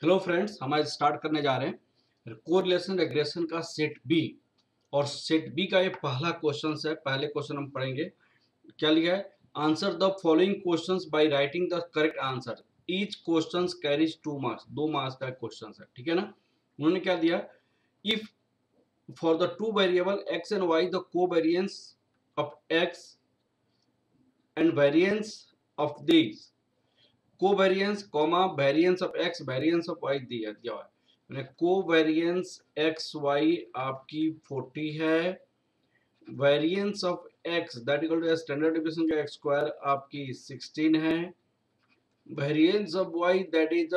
Hello friends, हम आज start करने जा रहे हैं कोरिलेशन रेग्रेशन का सेट बी। और सेट बी का ये पहला क्वेश्चन है। पहले क्वेश्चन हम पढ़ेंगे। क्या लिखा है? Answer the following questions by writing the correct answer. Each question carries 2 marks. 2 marks का क्वेश्चन है, ठीक है ना। उन्होंने क्या दिया? If for the two variable X and Y the covariance of X and variance of this covariance comma variance of X variance of Y दिया हुआ है। कोवेरिएंस एक्स वाई आपकी 40 है। Variance of X that equal to standard division का x square आपकी 16 है। Variance of Y that is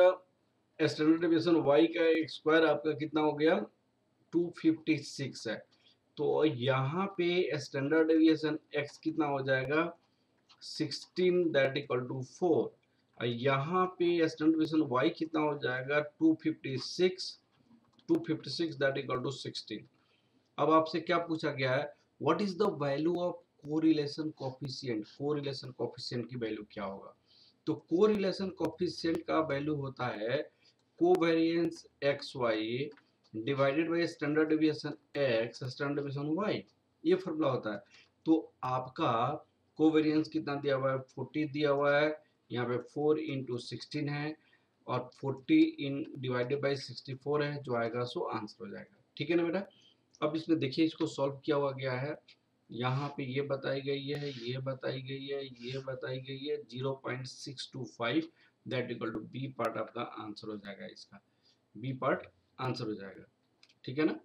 standard division Y का x square आपका कितना हो गया? 256 है। तो यहाँ पे स्टैंडर्ड डिवीजन एक्स कितना हो जाएगा? 16 दैट इक्वल टू 4। यहाँ पे स्टैंडर्ड डिवीजन y कितना हो जाएगा? 256। 256 दैट इक्वल टू 16। अब आपसे क्या पूछा गया है? What is the value of correlation coefficient. Correlation coefficient की वैल्यू क्या होगा? तो कोरिलेशन कोफिशिएंट का वैल्यू होता है covariance x Y divided by standard division X standard division Y. ये फॉर्मूला होता है। तो आपका कोवेरिएंस कितना दिया हुआ है? 40 दिया हुआ है। यहाँ पे 4 इंटू 16 है और 40 इन डिवाइडेड बाई 64 है, जो आएगा सो आंसर हो जाएगा। ठीक है ना बेटा। अब इसमें देखिए, इसको सॉल्व किया हुआ गया है। यहाँ पे ये बताई गई है, ये बताई गई है, ये बताई गई है। 0.625 that equal to B part आपका आंसर हो जाएगा। इसका बी पार्ट आंसर हो जाएगा। ठीक है ना।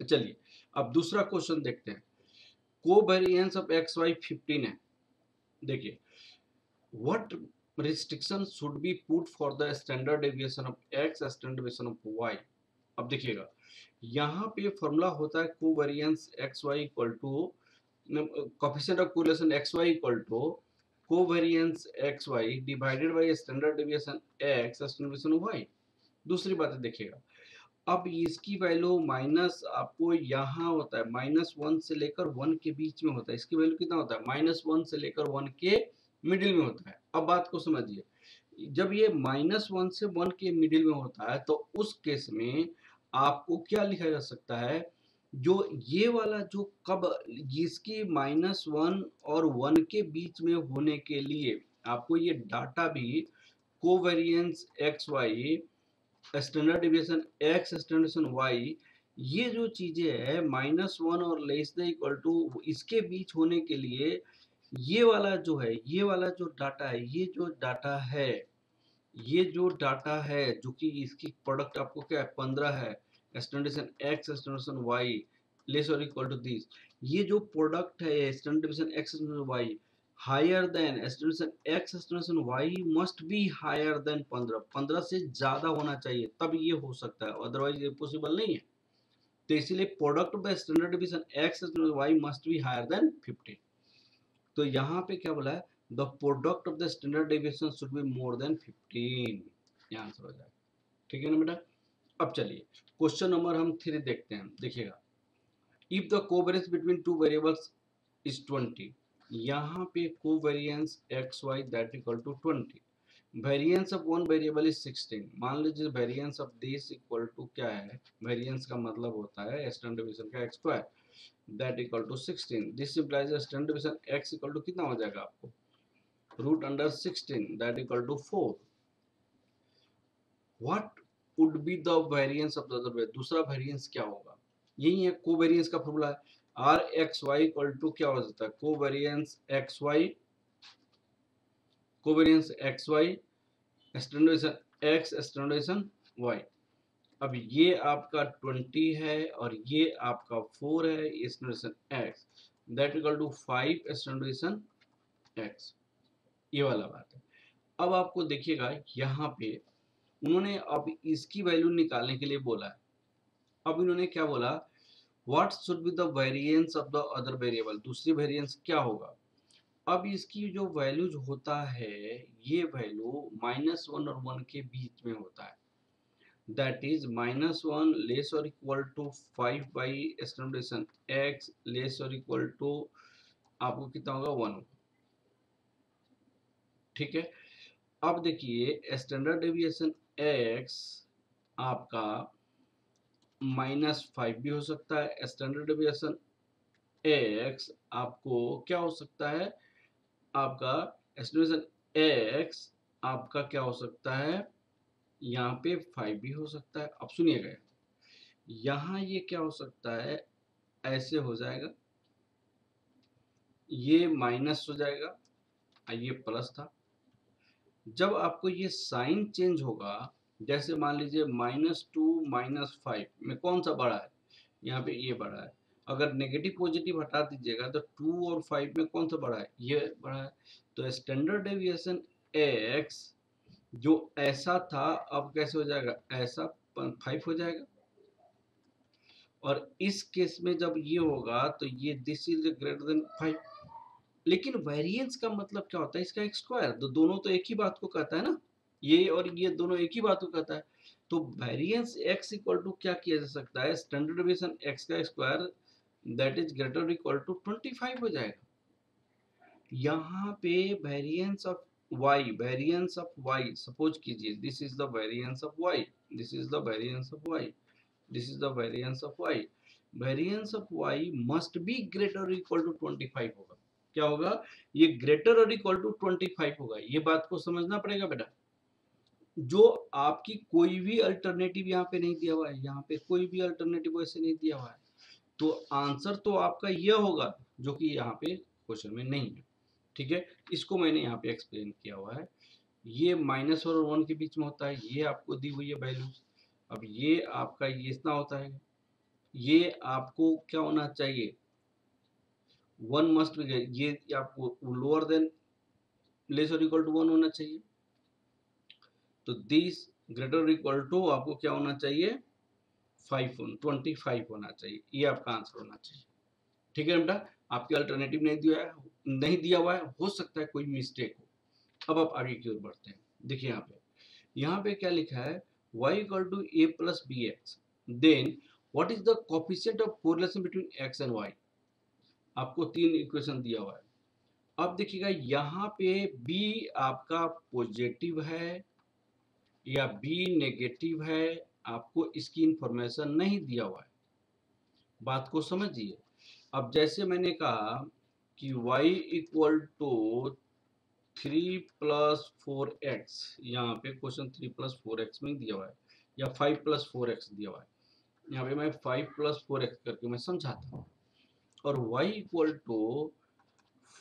चलिए अब दूसरा क्वेश्चन देखते हैं। कोवेरिएंस ऑफ एक्स वाई 15 है। देखिए, what restriction should be put for the standard deviation of x standard deviation of y। अब देखिएगा, यहाँ पे फॉर्मूला होता है covariance x Y equal to coefficient of correlation X Y equal to covariance x Y divided by standard deviation X standard deviation Y. दूसरी बात है, देखिएगा, अब इसकी वैल्यू माइनस आपको यहाँ होता है -1 से लेकर 1 के बीच में होता है। इसकी वैल्यू कितना होता है? -1 से लेकर 1 के मिडिल में होता है। अब बात को समझिए, जब ये -1 से 1 के मिडिल में होता है तो उस केस में आपको क्या लिखा जा सकता है? जो ये वाला जो कब जिसकी -1 और 1 के बीच में होने के लिए आपको ये डाटा भी covariance x Y standard deviation X standard deviation Y, ये जो चीजें है -1 और लेस देन इक्वल टू इसके बीच होने के लिए ये वाला जो है, ये वाला जो डाटा है, ये जो डाटा है, ये जो डाटा है जो कि इसकी प्रोडक्ट आपको क्या है? 15 है। Standard X standard Y less और इक्वल टू दिस। ये जो प्रोडक्ट है standard X standard Y higher than standard X standard Y must be higher than 15। 15 से ज्यादा होना चाहिए, तब ये हो सकता है, अदरवाइज ये पॉसिबल नहीं है। तो इसीलिए product of the standard division X standard Y must be higher than 15। तो यहाँ पे क्या बोला है? The product of the standard deviation should be more than 15। ये आंसर हो जाएगा। ठीक है ना बेटा। अब चलिए क्वेश्चन नंबर हम 3 देखते हैं। देखिएगा, if the covariance between two variables is 20। यहाँ पे covariance x y that equal to 20। Variance of one variable is 16। मान लीजिए variance of this equal to क्या है? वेरिएंस का मतलब होता है स्टैंडर्ड डिवीजन का x square that equal to 16। This implies standard division x equal to कितना हो जाएगा आपको? Root under 16 that equal to 4। What would be the variance of the other variable. दूसरा वेरिएंस क्या होगा? यही है कोवेरिएंस का फॉर्मूला है। R x Y equal to क्या हो जाता है? Covariance x y, covariance x y standardization x standardization y. अब ये आपका 20 है और ये आपका 4 है। Standardization x that equal to 5 standardization x. ये वाला बात है। अब आपको देखिएगा, यहाँ पे उन्होंने अब इसकी वैल्यू निकालने के लिए बोला है। अब इन्होंने क्या बोला? What should be the variance of the other variable. दूसरी वेरिएंस क्या होगा? अब इसकी जो वैल्यूज होता है, ये वैल्यू -1 और 1 के बीच में होता है। दैट इज -1 लेस और equal to 5 by standardization x less और इक्वल टू आपको कितना होगा? 1। ठीक है। अब देखिए स्टैंडर्ड डेविएशन x आपका -5 भी हो सकता है। स्टैंडर्ड डेविएशन x आपको क्या हो सकता है, आपका स्टैंडर्ड डेविएशन x आपका क्या हो सकता है, यहाँ पे 5 भी हो सकता है। अब सुनिएगा, यहाँ ये क्या हो सकता है, ऐसे हो जाएगा, ये माइनस हो जाएगा और ये प्लस था। जब आपको ये साइन चेंज होगा, जैसे मान लीजिए -2 -5 में कौन सा बड़ा है, यहाँ पे ये बड़ा है। अगर नेगेटिव पॉजिटिव हटा दीजिएगा तो 2 और 5 में कौन सा बड़ा है, ये बड़ा है। तो स्टैंडर्ड डेविएशन x जो ऐसा था अब कैसे हो जाएगा, ऐसा 5 हो जाएगा। और इस केस में जब ये होगा तो ये दिस इज ग्रेटर देन 5। लेकिन वेरिएंस का मतलब क्या होता है, इसका एक स्क्वायर, तो दोनों तो एक ही बात को कहता है ना, ये और ये दोनों एक ही बात को कहता है। तो वेरिएंस x इक्वल टू क्या किया जा सकता है, स्टैंडर्ड डेविएशन x का square that is greater equal to 25 हो जाएगा। यहाँ पे वेरिएंस ऑफ y सपोज कीजिए this is the variance of y, this is the variance of y, this is the variance of y। Variance of y must be greater equal to 25 होगा। क्या होगा, ये greater और equal to 25 होगा। ये बात को समझना पड़ेगा बेटा। जो आपकी कोई भी अल्टरनेटिव यहाँ पे नहीं दिया हुआ है, यहाँ पे कोई भी अल्टरनेटिव वैसे नहीं दिया हुआ है, तो आंसर तो आपका यह होगा जो कि यहाँ पे क्वेश्चन में नहीं है। ठीक है, इसको मैंने यहाँ पे एक्सप्लेन किया हुआ है। ये माइनस और 1 के बीच में होता है, ये आपको दी हुई है वैल्यूज। अब ये आपका ये इतना होता है, ये आपको क्या होना चाहिए, 1 मस्ट बी, ये आपको लोअर देन लेस और इक्वल टू 1 होना चाहिए। तो दिस ग्रेटर इक्वल टू आपको क्या होना चाहिए, 25 होना चाहिए। ये आपका आंसर होना चाहिए। ठीक है बेटा, आपके अल्टरनेटिव नहीं दिया हुआ है, हो सकता है कोई मिस्टेक हो। अब आप आगे की ओर बढ़ते हैं। देखिए यहाँ पे क्या लिखा है, y equal to a plus b x, then what is the coefficient of correlation between x and y। आपको 3 इक्वेशन दिया हुआ है। अब देखिएगा यहाँ पे b आपका पॉजिटिव है या b नेगेटिव है, आपको इसकी इंफॉर्मेशन नहीं दिया हुआ है। बात को समझिए। अब जैसे मैंने कहा कि y equal to 3 plus 4x, यहाँ पे क्वेश्चन 3 प्लस 4x में दिया हुआ है, या 5 प्लस 4x दिया हुआ है। यहाँ पे मैं 5 प्लस 4x करके मैं समझाता हूँ, और y equal to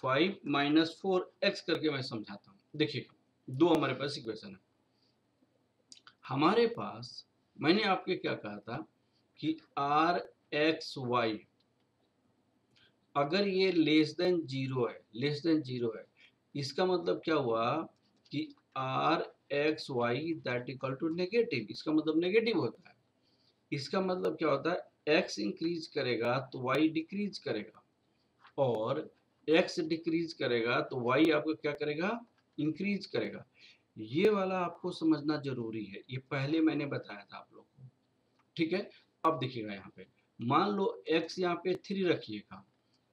5 minus 4x करके मैं समझाता हूँ। देखिए दो हमारे पास इक्वेशन है। हमारे पास मैंने आपके क्या कहा था कि आर एक्स वाई, अगर ये लेस देन जीरो है, इसका मतलब क्या हुआ कि r x y that equal to negative, इसका मतलब नेगेटिव होता है। इसका मतलब क्या होता है, एक्स इंक्रीज करेगा तो वाई डिक्रीज करेगा, और एक्स डिक्रीज करेगा तो वाई आपको क्या करेगा, इंक्रीज करेगा। ये वाला आपको समझना जरूरी है, ये पहले मैंने बताया था आप लोग को। ठीक है, अब देखिएगा यहाँ पे मान लो x यहाँ पे 3 रखिएगा,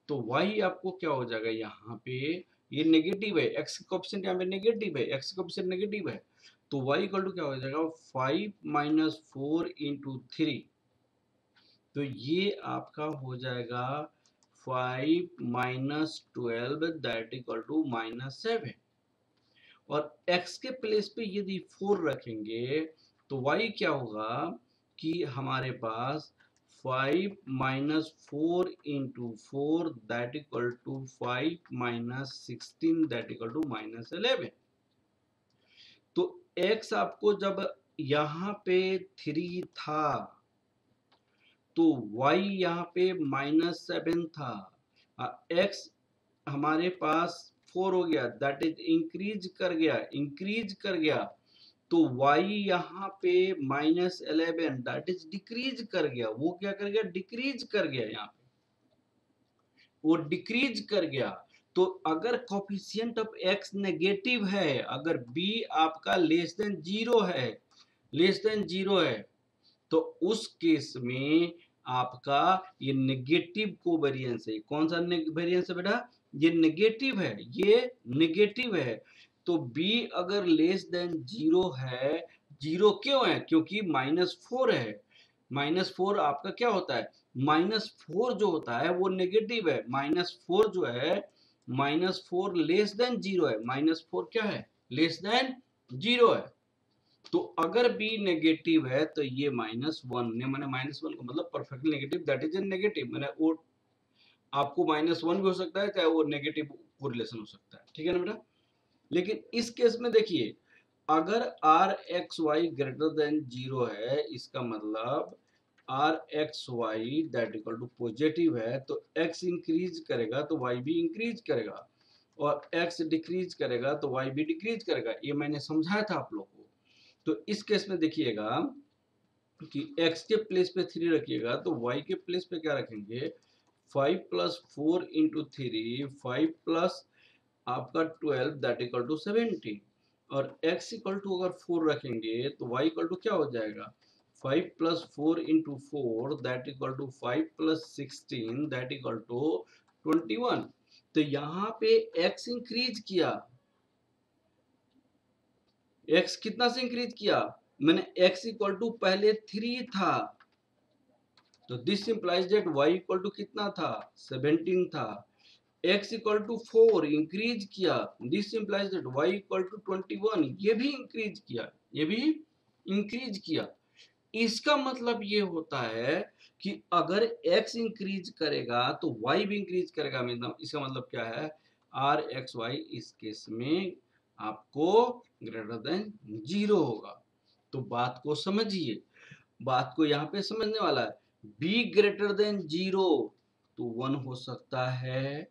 तो y आपको क्या हो जाएगा, यहाँ पे ये नेगेटिव है, x का कोएफिशिएंट यहाँ पे नेगेटिव है, x का कोएफिशिएंट नेगेटिव है, तो y इक्वल टू क्या हो जाएगा, 5 माइनस 4 इंटू 3। तो ये आपका हो जाएगा 5 माइनस 12 दैट इक्वल टू -7। और x के प्लेस पे यदि 4 रखेंगे तो y क्या होगा कि हमारे पास 5 minus 4 into 4 that equal to 5 minus 16 that equal to -11। तो x आपको जब यहाँ पे 3 था तो y यहाँ पे -7 था, x हमारे पास 4 हो गया, दैट इज इंक्रीज कर गया, तो y यहाँ पे -11 दैट इज डिक्रीज कर गया। वो क्या कर गया, डिक्रीज कर गया, यहाँ पे वो डिक्रीज कर गया। तो अगर कोफिशिएंट ऑफ x नेगेटिव है, अगर b आपका लेस देन जीरो है, तो उस केस में आपका ये नेगेटिव कोवेरिएंस है। कौन सा वेरिएंस है बेटा, ये नेगेटिव है, ये नेगेटिव है। तो b अगर लेस देन 0 है, 0 क्यों है? क्योंकि -4 है। -4 आपका क्या होता है? -4 जो होता है वो नेगेटिव है। -4 जो है, -4 लेस देन 0 है। -4 क्या है? लेस देन 0 है। तो अगर b नेगेटिव है तो ये -1 ने, मैंने -1 का मतलब perfectly negative, that is a negative. मैंने वो आपको -1 भी हो सकता है, चाहे वो नेगेटिव कोरिलेशन हो सकता है, ठीक है ना बेटा। लेकिन इस केस में देखिए, अगर r x y greater than 0 है, इसका मतलब r x y that equal to positive है, तो x इंक्रीज करेगा तो y भी इंक्रीज करेगा, और x डिक्रीज करेगा तो y भी डिक्रीज करेगा। ये मैंने समझाया था आप लोग को। तो इस केस में देखिएगा कि x के प्लेस पे 3 रखिएगा, तो y के प्लेस पे क्या रखेंगे? 5 प्लस 4 इंटू 3, 5 प्लस आपका 12 दैट इक्वल टू 70, और x इक्वल टू अगर 4 रखेंगे तो y इक्वल टू क्या हो जाएगा? 5 plus 4 into 4 that equal to 5 plus 16 that equal to 21। तो यहाँ पे x इंक्रीज किया, x कितना से इंक्रीज किया? मैंने x इक्वल टू पहले 3 था, तो this implies that y equal to कितना था? 17 था। x इक्वल टू 4 इंक्रीज किया, this implies that y equal to 21, ये भी इंक्रीज किया, ये भी इंक्रीज किया। इसका मतलब ये होता है कि अगर x इंक्रीज करेगा तो y भी इंक्रीज करेगा। इसका मतलब क्या है? आर एक्स वाई इस केस में आपको ग्रेटर देन 0 होगा। तो बात को समझिए, बात को यहाँ पे समझने वाला है। b ग्रेटर देन 0 तो 1 हो सकता है,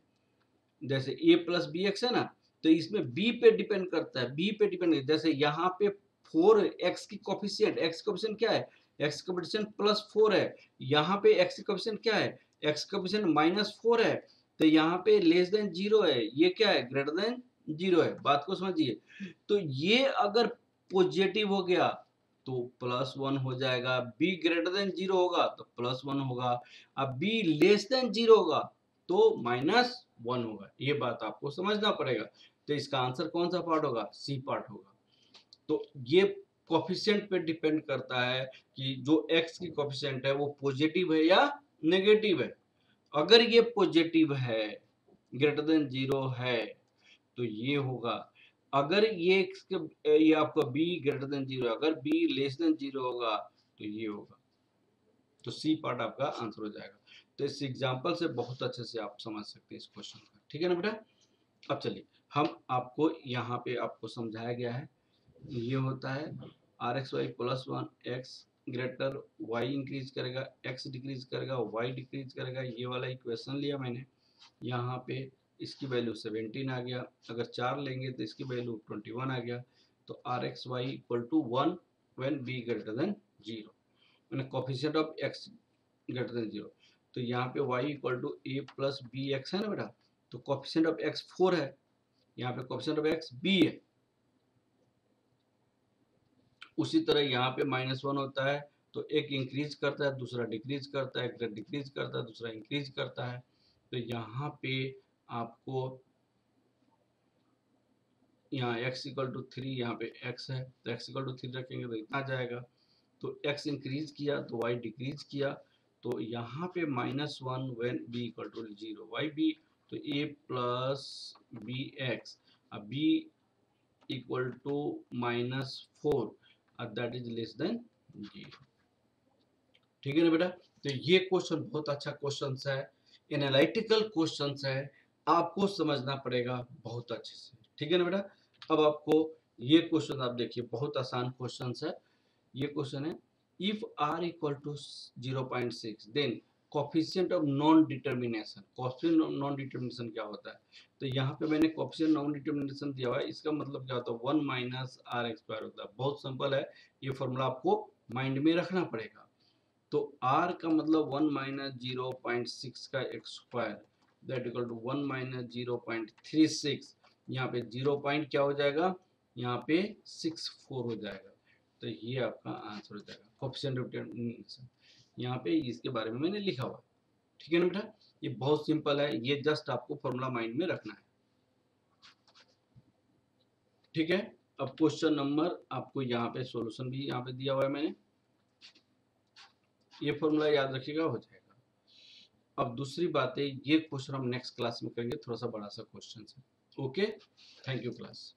जैसे a प्लस बी एक्स है ना, तो इसमें b पे डिपेंड करता है, b पे डिपेंड, जैसे यहाँ पे 4x की कोफिशिएंट, x कोफिशिएंट क्या है? x कोफिशिएंट +4 है। यहाँ पे x कोफिशिएंट क्या है? x कोफिशिएंट -4 है। तो यहाँ पे लेस देन 0 है, ये क्या है? ग्रेटर देन 0 है। बात को समझिए। तो ये अगर पॉजिटिव हो गया तो +1 हो जाएगा, b ग्रेटर देन 0 होगा तो +1 होगा, अब b लेस देन 0 होगा तो -1 होगा। ये बात आपको समझना पड़ेगा। तो इसका आंसर कौन सा पार्ट होगा? सी पार्ट होगा। तो ये कोफिशिएंट पे डिपेंड करता है कि जो x की कोफिशिएंट है वो पॉजिटिव है या नेगेटिव है। अगर ये पॉजिटिव है, ग्रेटर देन 0 है, तो ये होगा। अगर ये आपका b ग्रेटर देन 0 है, अगर b लेस देन 0 होगा तो ये होगा। तो सी पार्ट आपका आंसर हो जाएगा। तो इस एग्जांपल से बहुत अच्छे से आप समझ सकते हैं इस क्वेश्चन को, ठीक है ना बेटा। अब चलिए, हम आपको यहाँ पे आपको समझाया गया है, ये होता है r x y plus 1, x greater, y increase करेगा, एक्स डिक्रीज करेगा, वाई डिक्रीज करेगा। ये वाला इक्वेशन लिया मैंने, यहाँ पे इसकी वैल्यू 17 आ गया, अगर 4 लेंगे तो इसकी वैल्यू 21 आ गया। तो r x Y equal to 1 when b greater than 0, मैंने coefficient of x greater than 0। तो यहाँ पे y equal to a plus b x है ना बेटा, तो कोफिशिएंट ऑफ x 4 है, यहाँ पे कोफिशिएंट ऑफ x b है। उसी तरह यहाँ पे -1 होता है, तो एक इंक्रीज करता है, दूसरा डिक्रीज करता है, एक डिक्रीज करता है, दूसरा इंक्रीज करता है। तो यहाँ पे आपको यहाँ x इक्वल टू 3, यहाँ पे x है तो x इक्वल टू 3 रखेंगे तो इतना जाएगा। तो x इंक्रीज किया तो y डिक्रीज किया, तो यहाँ पे -1 when b equal to 0, y b, तो a प्लस बी एक्स, अब b इक्वल टू -4, अब दैट इज लेस देन 0, ठीक है ना बेटा। तो ये क्वेश्चन बहुत अच्छा क्वेश्चन है, एनालिटिकल क्वेश्चन है, आपको समझना पड़ेगा बहुत अच्छे से, ठीक है ना बेटा। अब आपको ये क्वेश्चन आप देखिए, बहुत आसान क्वेश्चन है। ये क्वेश्चन है, if r equal to 0.6 then coefficient of non determination. Coefficient of non determination क्या होता है? तो यहाँ पे मैंने कोफिशिएंट नॉन डिटर्मिनेशन दिया हुआ है, इसका मतलब क्या होता है? 1 माइनस आर एक्स स्क्वायर होता है। बहुत सिंपल है, ये फॉर्मूला आपको माइंड में रखना पड़ेगा। तो r का मतलब 1 माइनस 0.6 का एक square that equal to 1 minus 0.36, यहाँ पे 0 पॉइंट क्या हो जाएगा? यहाँ पे 64 हो जाएगा। तो ये आपका आंसर हो जाएगा कोफिशिएंट ऑफ डिटरमिनेशन। यहाँ पे इसके बारे में मैंने लिखा हुआ, ठीक है ना बेटा। ये बहुत सिंपल है, ये जस्ट आपको फॉर्मूला माइंड में रखना है। ठीक है। अब क्वेश्चन नंबर आपको यहाँ पे सॉल्यूशन भी यहाँ पे दिया हुआ है मैंने, ये फॉर्मूला याद रखिएगा, हो जाएगा। अब दूसरी बात है, ये क्वेश्चन हम नेक्स्ट क्लास में करेंगे, थोड़ा सा बड़ा सा क्वेश्चन है। Okay, thank you class.